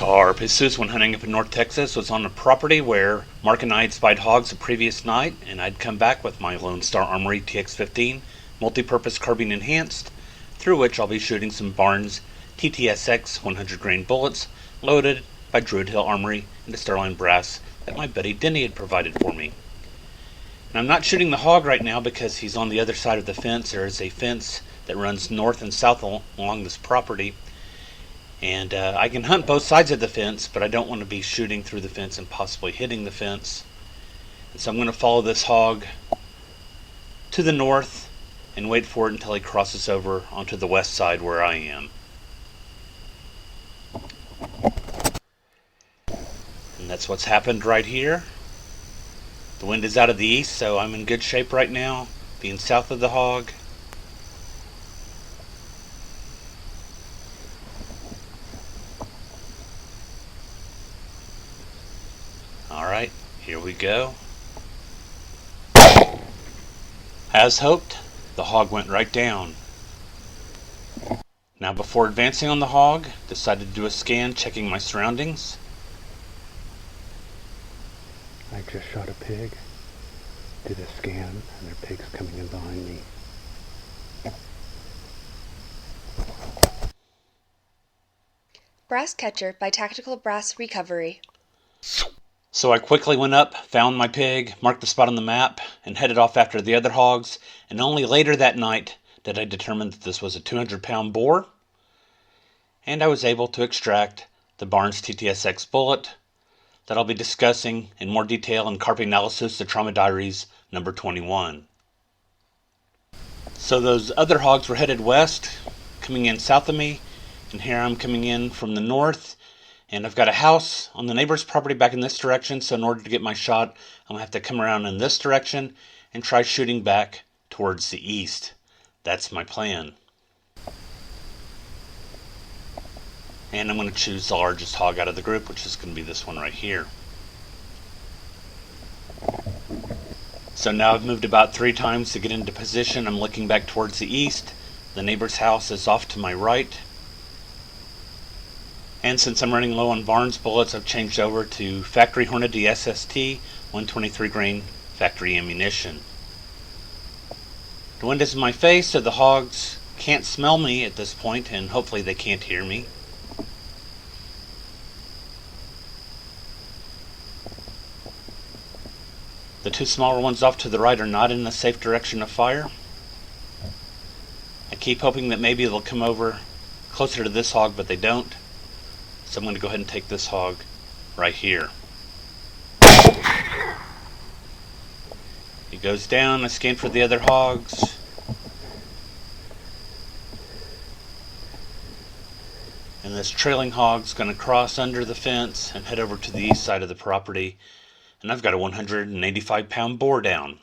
Carp. Jesus, when hunting up in North Texas, was on a property where Mark and I had spied hogs the previous night, and I'd come back with my Lone Star Armory TX15 multi-purpose carbine enhanced, through which I'll be shooting some Barnes TTSX 100 grain bullets loaded by Druid Hill Armory into Sterling brass that my buddy Denny had provided for me. And I'm not shooting the hog right now because he's on the other side of the fence. There is a fence that runs north and south along this property. And I can hunt both sides of the fence, but I don't want to be shooting through the fence and possibly hitting the fence. And so I'm going to follow this hog to the north and wait for it until he crosses over onto the west side where I am. And that's what's happened right here. The wind is out of the east, so I'm in good shape right now, being south of the hog. Alright, here we go. As hoped, the hog went right down. Now before advancing on the hog, decided to do a scan checking my surroundings. I just shot a pig, did a scan, and their pig's coming in behind me. Brass Catcher by Tactical Brass Recovery. So I quickly went up, found my pig, marked the spot on the map, and headed off after the other hogs, and only later that night did I determine that this was a 200-pound boar, and I was able to extract the Barnes TTSX bullet that I'll be discussing in more detail in Carp Analysis, the Trauma Diaries, number 21. So those other hogs were headed west, coming in south of me, and here I'm coming in from the north, and I've got a house on the neighbor's property back in this direction, so in order to get my shot, I'm going to have to come around in this direction and try shooting back towards the east. That's my plan. And I'm going to choose the largest hog out of the group, which is going to be this one right here. So now I've moved about 3 times to get into position. I'm looking back towards the east. The neighbor's house is off to my right. And since I'm running low on Barnes bullets, I've changed over to Factory Hornady SST 123 grain factory ammunition. The wind is in my face, so the hogs can't smell me at this point, and hopefully they can't hear me. The 2 smaller ones off to the right are not in a safe direction of fire. I keep hoping that maybe they'll come over closer to this hog, but they don't. So I'm going to go ahead and take this hog right here. He goes down. I scan for the other hogs. And this trailing hog's going to cross under the fence and head over to the east side of the property. And I've got a 185-pound boar down.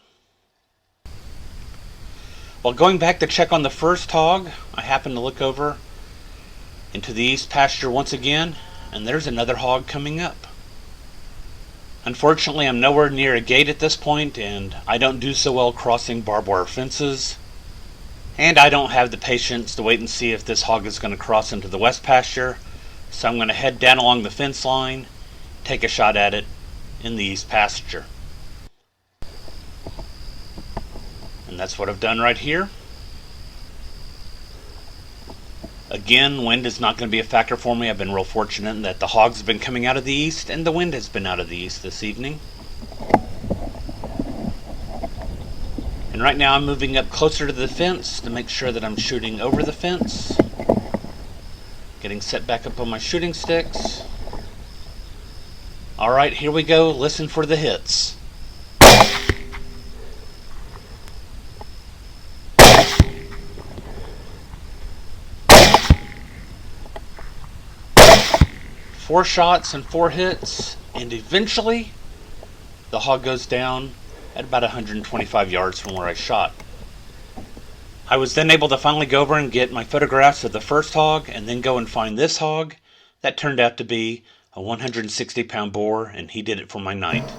While going back to check on the first hog, I happen to look over into the east pasture once again, and there's another hog coming up. Unfortunately, I'm nowhere near a gate at this point, and I don't do so well crossing barbed wire fences. And I don't have the patience to wait and see if this hog is going to cross into the west pasture, so I'm going to head down along the fence line, take a shot at it in the east pasture. And that's what I've done right here. Again, wind is not going to be a factor for me. I've been real fortunate in that the hogs have been coming out of the east and the wind has been out of the east this evening. And right now I'm moving up closer to the fence to make sure that I'm shooting over the fence. Getting set back up on my shooting sticks. Alright, here we go. Listen for the hits. Four shots and 4 hits, and eventually the hog goes down at about 125 yards from where I shot. I was then able to finally go over and get my photographs of the first hog and then go and find this hog. That turned out to be a 160-pound boar, and he did it for my night.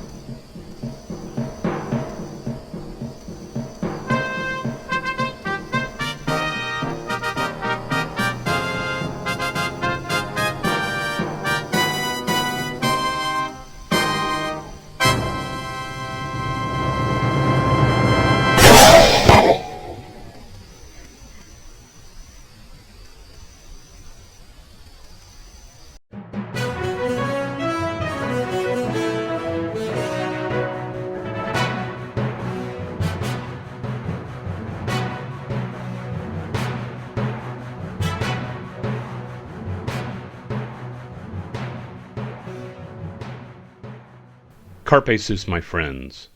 Carpe sus, my friends.